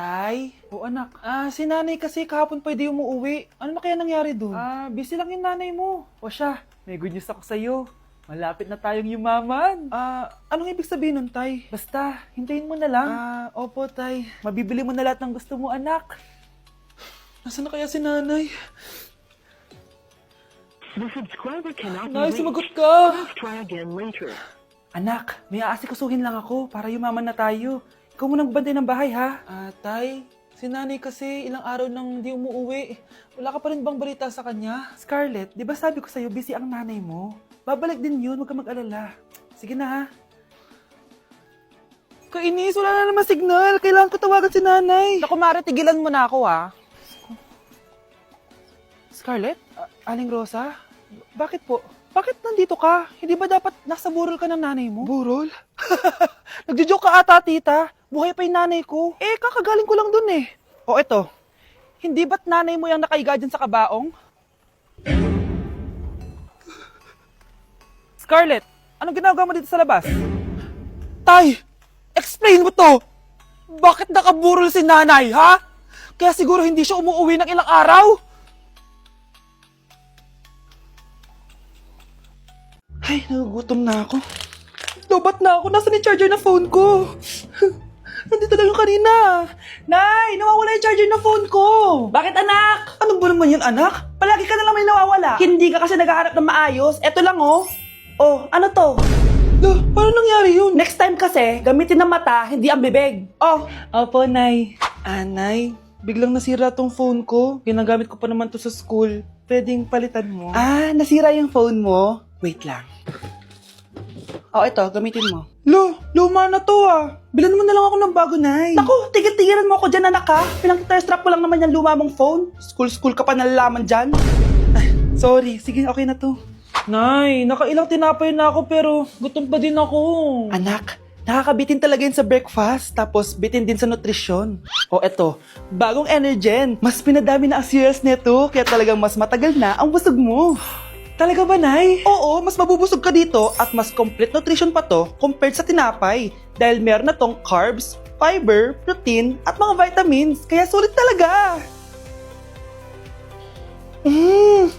Tay? O anak, si nanay kasi kahapon pwede umuwi. Ano na kaya nangyari doon? Busy lang yung nanay mo. O siya, may good news ako sa'yo. Malapit na tayong yumaman. Anong ibig sabihin nun, Tay? Basta, hintayin mo na lang. Opo, Tay. Mabibili mo na lahat ng gusto mo, anak. Nasaan na kaya si nanay? The subscriber cannot be Nay, reached. sumagot ka! Please try again later. Anak, may aasikusuhin lang ako para yumaman na tayo. Ikaw mo nang bantay ng bahay, ha? Tay, si nanay kasi ilang araw nang di umuwi. Wala ka pa rin bang balita sa kanya? Scarlett, di ba sabi ko sa'yo busy ang nanay mo? Babalik din yun, huwag ka mag-alala. Sige na, ha? Kainis, wala na naman signal. Kailangan ko tawagan si nanay. Naku, Mare, tigilan mo na ako, ha? Scarlett? Aling Rosa? Bakit po? Bakit nandito ka? Hindi ba dapat nasa burol ka ng nanay mo? Burol? Nagjo-joke ka ata, tita. Buhay pa yung nanay ko. Kakagaling ko lang dun eh. O eto, hindi ba't nanay mo yung nakaiga dyan sa kabaong? Scarlett, anong ginagawa mo dito sa labas? Tay, explain mo to! Bakit nakaburol si nanay, ha? Kaya siguro hindi siya umuwi ng ilang araw? Ay, nagugutom na ako. Lobat na ako. Nasaan yung charger na phone ko? Nandito lang yung kanina. Nay, nawawala yung charger na phone ko. Bakit, anak? Ano ba naman yun, anak? Palagi ka na lang may nawawala. Hindi ka kasi naghahanap ng maayos. Eto lang, oh. Oh, ano to? Paano nangyari yun? Next time kasi, gamitin ng mata, hindi ang bibig. Oh. Opo, Nay. Nay, biglang nasira tong phone ko. Ginagamit ko pa naman to sa school. Pwedeng palitan mo. Nasira yung phone mo? Wait lang. Ito, gamitin mo. Luma na to Bilan mo na lang ako ng bago, Nay. Naku, tigil-tigilan mo ako dyan, anak ha. Pinang-test-trap ko lang naman yung luma mong phone. School ka pa nalalaman dyan. Sorry, sige, okay na to. Nay, nakailang tinapay na ako pero gutom pa din ako. Anak, nakakabitin talaga yun sa breakfast, tapos bitin din sa nutrisyon. Eto, bagong Energen. Mas pinadami na ang cereals neto, kaya talagang mas matagal na ang busog mo. Talaga ba, Nay? Oo, mas mabubusog ka dito at mas complete nutrition pa to compared sa tinapay. Dahil meron na tong carbs, fiber, protein, at mga vitamins. Kaya sulit talaga.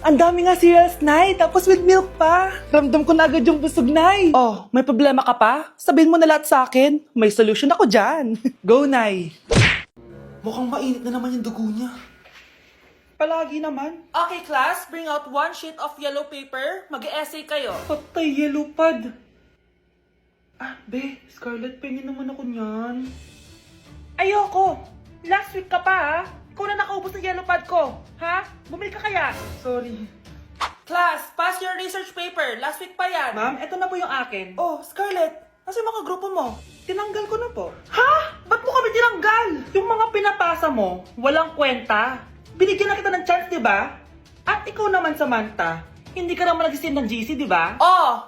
Ang dami nga cereals, Nay. Tapos with milk pa. Ramdam ko na agad yung busog, Nay. May problema ka pa? Sabihin mo na lahat sa akin. May solution ako dyan. Go, Nay. Mukhang mainit na naman yung dugo niya. Palagi naman. Okay, class. Bring out one sheet of yellow paper. Mag-essay kayo. Patay, yellow pad. Scarlett, pengin naman ako niyan. Ayoko. Last week ka pa, ha? Ikaw na nakaubos ng yellow pad ko. Ha? Bumili ka kaya? Sorry. Class, pass your research paper. Last week pa yan. Ma'am, eto na po yung akin. Scarlett. Kasi mga grupo mo. Tinanggal ko na po. Ha? Ba't mo kami tinanggal? Yung mga pinapasa mo, walang kwenta. Binigyan na kita ng chance, di ba? At ikaw naman, Samantha, hindi ka naman nag-send ng GC, di ba?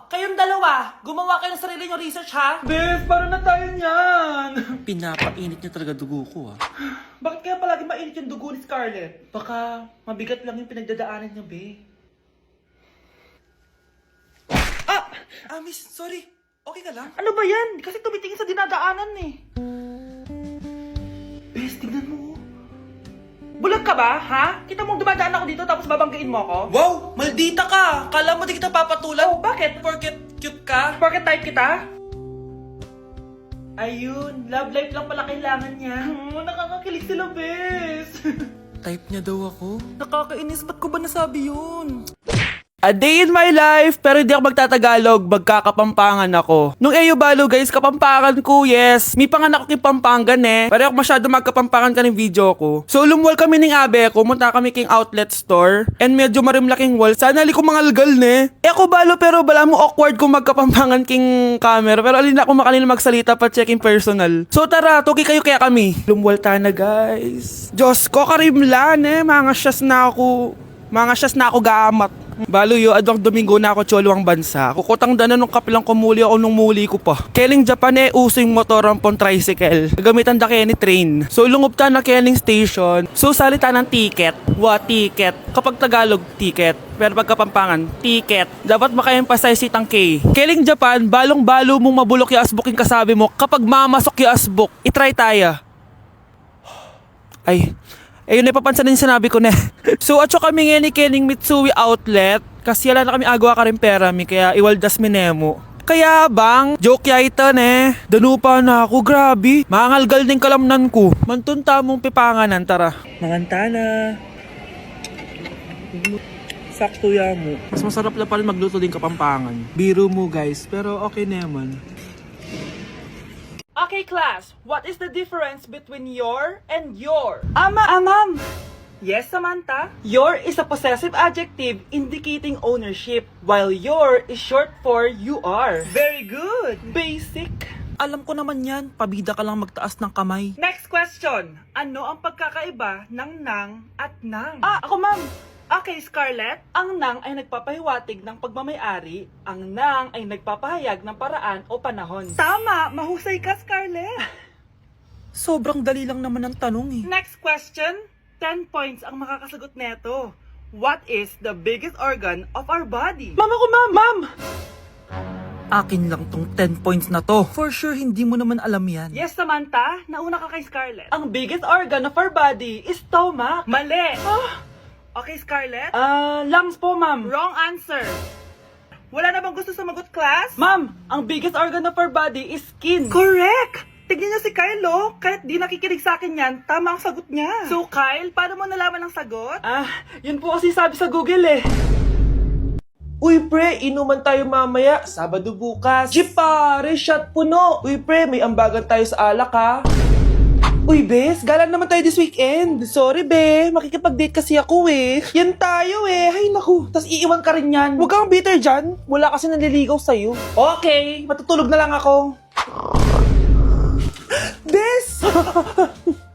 Kayong dalawa. Gumawa kayo ng sarili nyo research, ha? Bes, paano na tayo niyan? Pinapainit niya talaga dugo ko Bakit kaya palagi mainit yung dugo ni Scarlett? Baka mabigat lang yung pinagdadaanan niya, be. Miss, sorry. Okay ka lang? Ano ba yan? Kasi tumitingin sa dinadaanan eh. Bes, tignan mo. Bulag ka ba, ha? Kita mong dumadaan ako dito tapos babanggain mo ako? Wow! Maldita ka! Kala mo di kita papatulan? Bakit? Porket cute ka? Porket type kita? Ayun, love life lang pala kailangan niya. Nakakakilig sila, bes. Type niya daw ako. Nakakainis, ba't ko ba nasabi yun? A day in my life, pero hindi ako magtatagalog, magkakapampangan ako. Nung Eyo Balo guys, kapampangan ko, yes. May panganak ko Pampangan eh. Pero ako masyado magkapampangan ka ng video ko. So lumwal kami ng abe ko, munta kami king outlet store. And medyo marimlaking wall. Sana li ko mga algal ne. Ako Balo pero bala mo awkward kung magkapampangan king camera. Pero alin ako makanila magsalita pa checking personal. So tara, tugi kayo kaya kami. Lumwal ta na guys. Diyos ko, karimlan eh. Mga syas na ako gamat. Balo yo, adwang Domingo na ako cholo ang bansa. Kukutang dana nung kapilang kumuli ako nung muli ko pa. Keling Japan using motoran pong tricycle. Gamitan da kaya ni train. So lungob ta na keling station. So salita ng ticket. Ticket. Kapag Tagalog, ticket. Pero pag Kapampangan, ticket. Dapat maka-emphasize itang K. Keling Japan, balong-balo mong mabulok yung asbuk yung kasabi mo. Kapag mamasok yung asbuk, itry tayo. Ay, ayun, napapansin na yung sinabi ko na. So, at saka kami ngayon ni Kening Mitsui Outlet. Kasi wala na kami agawa ka rin pera mi, kaya iwaldas mi nemo. Kaya bang, joke yaitan danupa na ako, grabe. Mangalgal din kalamnan ko. Mantunta mong pipanganan, tara. Manganta na. Sakto ya mo. Mas masarap na pala magluto din kapampangan. Biro mo guys, pero okay naman. Okay class, what is the difference between your and your? Ma'am. Yes, Samantha? Your is a possessive adjective indicating ownership, while your is short for you are. Very good. Basic. Alam ko naman yan, pabida ka lang magtaas ng kamay. Next question. Ano ang pagkakaiba ng nang at nang? Ako ma'am. Okay, Scarlett. Ang nang ay nagpapahiwatig ng pagmamayari, ang nang ay nagpapahayag ng paraan o panahon. Tama! Mahusay ka, Scarlett! Sobrang dali lang naman ang tanong eh. Next question. 10 points ang makakasagot neto. What is the biggest organ of our body? Mama ko, ma'am! Akin lang tong 10 points na to. For sure, hindi mo naman alam yan. Yes, Samantha. Nauna ka kay Scarlett. Ang biggest organ of our body is stomach. Mali! Okay, Scarlett? Lungs po, ma'am. Wrong answer. Wala na bang gusto sumagot, class? Ma'am, ang biggest organ of our body is skin. Correct! Tignan niyo si Kyle, oh. Kahit di nakikinig sa akin yan, tama ang sagot niya. So, Kyle, paano mo nalaman ang sagot? Yun po kasi sabi sa Google eh. Uy, pre, inuman tayo mamaya. Sabado bukas. Jeep, pare, shot puno. Uy, pre, may ambagan tayo sa alak, ha? Uy, bes, galang naman tayo this weekend. Sorry, be. Makikipag-date kasi ako, eh. Yan tayo, eh. Ay, naku. Tas iiwan ka rin yan. Huwag kang bitter dyan. Wala kasi nanliligaw sa'yo. Okay, matutulog na lang ako. Bes!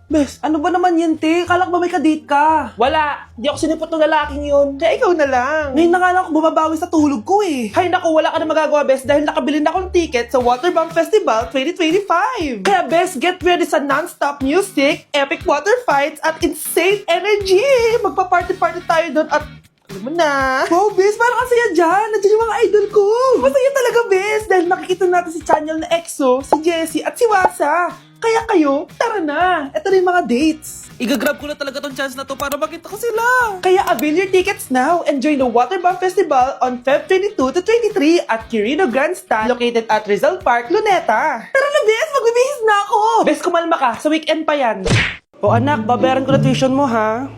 Bes, ano ba naman yan, te? Kalak ba may ka-date ka? Wala. Di ako sinipot ng lalaking yun. Kaya ikaw na lang. Ngayon na nga lang ako bumabawi sa tulog ko eh. Hay naku, wala ka na magagawa, Bes, dahil nakabili na ako ng ticket sa Waterbomb Festival 2025. Kaya, Bes, get ready sa non-stop music, epic water fights, at insane energy. Magpa-party-party tayo doon at alam mo na. Wow, Bes, parang kasaya dyan. Nandiyan yung mga idol ko. Masaya talaga, Bes, dahil makikita natin si Channel na EXO, si Jessie, at si Wasa. Kaya kayo, tara na. Ito na yung mga dates. Igagrab ko na talaga tong chance na to para makita ko sila. Kaya avail your tickets now and join the Waterbomb Festival on Feb 22 to 23 at Quirino Grandstand located at Rizal Park, Luneta. Tara na, Bes, magbibihis na ako. Bes, kumalma ka. Sa weekend pa yan. O anak, babayaran ko na tuition mo, ha?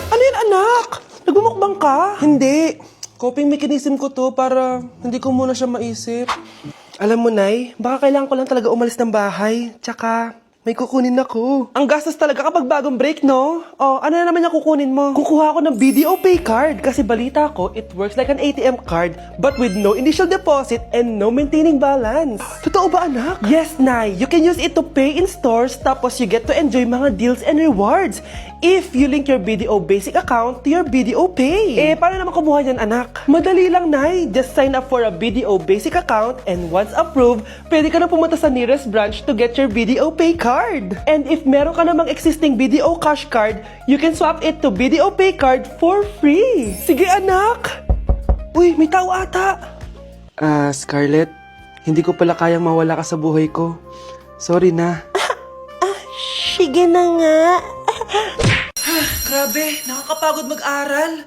Ano yan, anak? Nagmumukbang ka? Hindi. Coping mechanism ko to para hindi ko muna siya maisip. Alam mo, Nay, baka kailangan ko lang talaga umalis ng bahay. Tsaka, may kukunin ako. Ang gastos talaga kapag bagong break, no? Oh, ano na naman yung kukunin mo? Kukuha ako ng BDO Pay card kasi balita ko, it works like an ATM card but with no initial deposit and no maintaining balance. Totoo ba, anak? Yes, Nay. You can use it to pay in stores tapos you get to enjoy mga deals and rewards if you link your BDO Basic account to your BDO Pay. Eh, paano naman kumuha yan, anak? Madali lang, Nay. Just sign up for a BDO Basic account and once approved, pwede ka na pumunta sa nearest branch to get your BDO Pay card. And if meron ka namang existing BDO Cash card, you can swap it to BDO Pay card for free. Sige, anak. Uy, may tao ata. Scarlett, hindi ko pala kayang mawala ka sa buhay ko. Sorry na. Sige na nga. Grabe, nakakapagod mag-aral.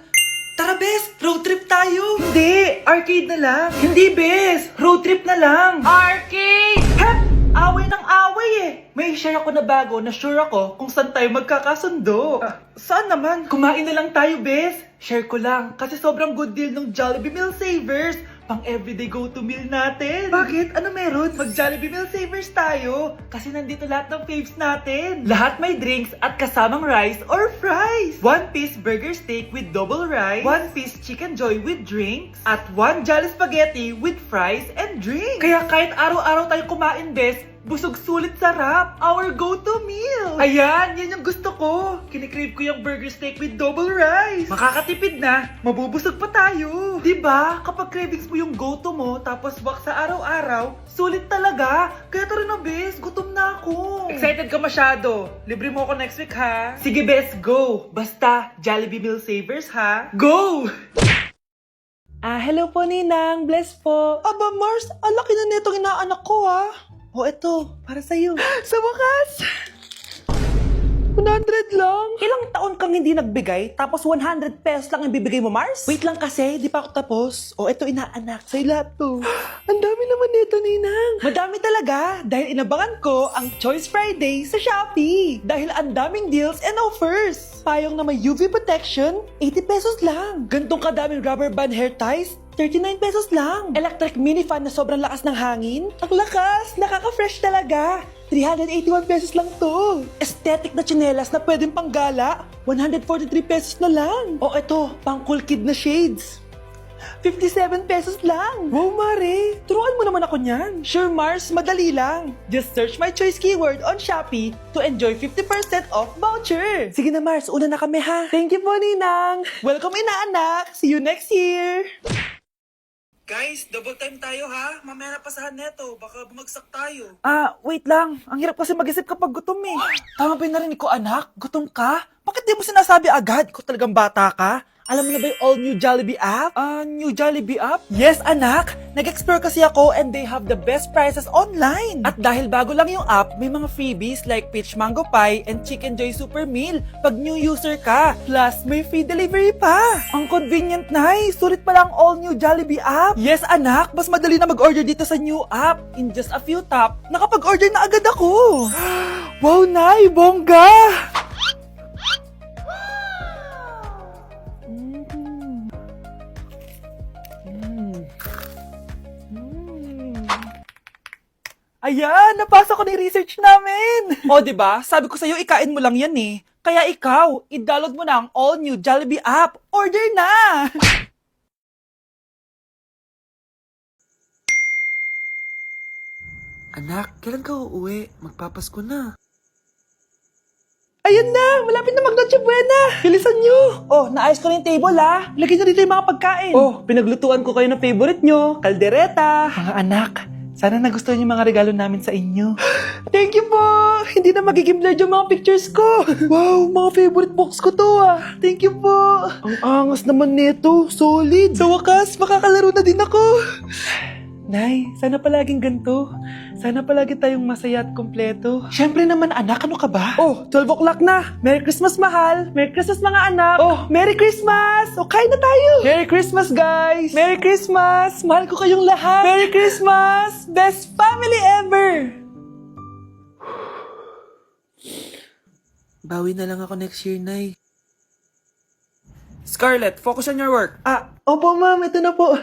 Tara, Bes, road trip tayo. Hindi, arcade na lang. Hindi, Bes, road trip na lang. Arcade! Hep! Away ng away eh. May share ako na bago na sure ako kung saan tayo magkakasundo. Saan naman? Kumain na lang tayo, Bes. Share ko lang kasi sobrang good deal ng Jollibee Meal Savers. Pang everyday go-to meal natin. Bakit? Ano meron? Mag-Jollibee Meal Savers tayo. Kasi nandito lahat ng faves natin. Lahat may drinks at kasamang rice or fries. 1-piece burger steak with double rice. 1-piece chicken joy with drinks. At 1 Jolly Spaghetti with fries and drinks. Kaya kahit araw-araw tayo kumain, Bes, busog sulit sarap. Our go-to meal. Ayan, yan yung gusto ko. Kinikrave ko yung burger steak with double rice. Makakatipid na, mabubusog pa tayo. Diba? Kapag cravings mo yung go-to mo, tapos wak sa araw-araw, sulit talaga. Kaya tara na, Bes, gutom na ako. Excited ka masyado. Libre mo ako next week, ha? Sige, Bes, go. Basta, Jollibee Meal Savers, ha? Go! Hello po, Ninang. Bless po. Aba, Mars, ang laki na netong inaanak ko, ha? Oh, eto. Para sa'yo. Sa wakas! 100 lang. Ilang taon kang hindi nagbigay, tapos 100 pesos lang ang bibigay mo, Mars? Wait lang kasi, di pa ako tapos. O, eto inaanak, sa'yo lahat to. Ang dami naman nito, Ninang. Madami talaga, dahil inabangan ko ang Choice Friday sa Shopee. Dahil ang daming deals and offers. Payong na may UV protection, 80 pesos lang. Gantong kadaming rubber band hair ties, 39 pesos lang. Electric mini fan na sobrang lakas ng hangin. Ang lakas, nakaka-fresh talaga. 381 pesos lang to. Aesthetic na tsinelas na pwedeng panggala, 143 pesos na lang. O eto, pang cool kid na shades. 57 pesos lang. Wow, Mare. Turuan mo naman ako niyan. Sure, Mars. Madali lang. Just search my choice keyword on Shopee to enjoy 50% off voucher. Sige na, Mars. Una na kami, ha? Thank you po, Ninang. Welcome, inaanak. See you next year. Guys, double time tayo ha. Mamaya na pasahan neto. Baka bumagsak tayo. Wait lang. Ang hirap kasi mag-isip kapag gutom eh. Tama ba yung narinig ko, anak? Gutom ka? Bakit di mo sinasabi agad? Ikaw talagang bata ka? Alam mo na ba yung all new Jollibee app? New Jollibee app? Yes, anak! Nag-explore kasi ako and they have the best prices online. At dahil bago lang yung app, may mga freebies like peach mango pie and chicken joy super meal pag new user ka. Plus, may free delivery pa. Ang convenient, Nay. Sulit pala ang all new Jollibee app. Yes, anak. Mas madali na mag-order dito sa new app. In just a few tap, nakapag-order na agad ako. Wow, Nay! Bongga! Ayan, napasa ko na yung research namin. O, diba? Sabi ko sa'yo, ikain mo lang yan eh. Kaya ikaw, i-download mo na ang all-new Jollibee app. Order na! Anak, kailan ka uuwi? Magpapasko na. Ayan na! Malapit na mag-Noche Buena! Bilisan nyo! Oh, naayos ko na yung table ha! Lagyan nyo dito yung mga pagkain! Oh, pinaglutuan ko kayo ng favorite nyo, kaldereta! Mga anak, sana nagustuhan yung mga regalo namin sa inyo. Thank you po! Hindi na magiging blurred yung mga pictures ko! Wow, mga favorite box ko to ah! Thank you po! Ang angas naman nito, solid! Sa wakas, makakalaro na din ako! Nay, sana palaging ganito. Sana palagi tayong masaya at kompleto. Siyempre naman anak, ano ka ba? Oh, 12 o'clock na. Merry Christmas, mahal. Merry Christmas, mga anak. Oh, Merry Christmas. O, kain na tayo. Merry Christmas, guys. Merry Christmas. Mahal ko kayong lahat. Merry Christmas. Best family ever. Bawi na lang ako next year, Nay. Scarlett, focus on your work. Opo ma'am, ito na po.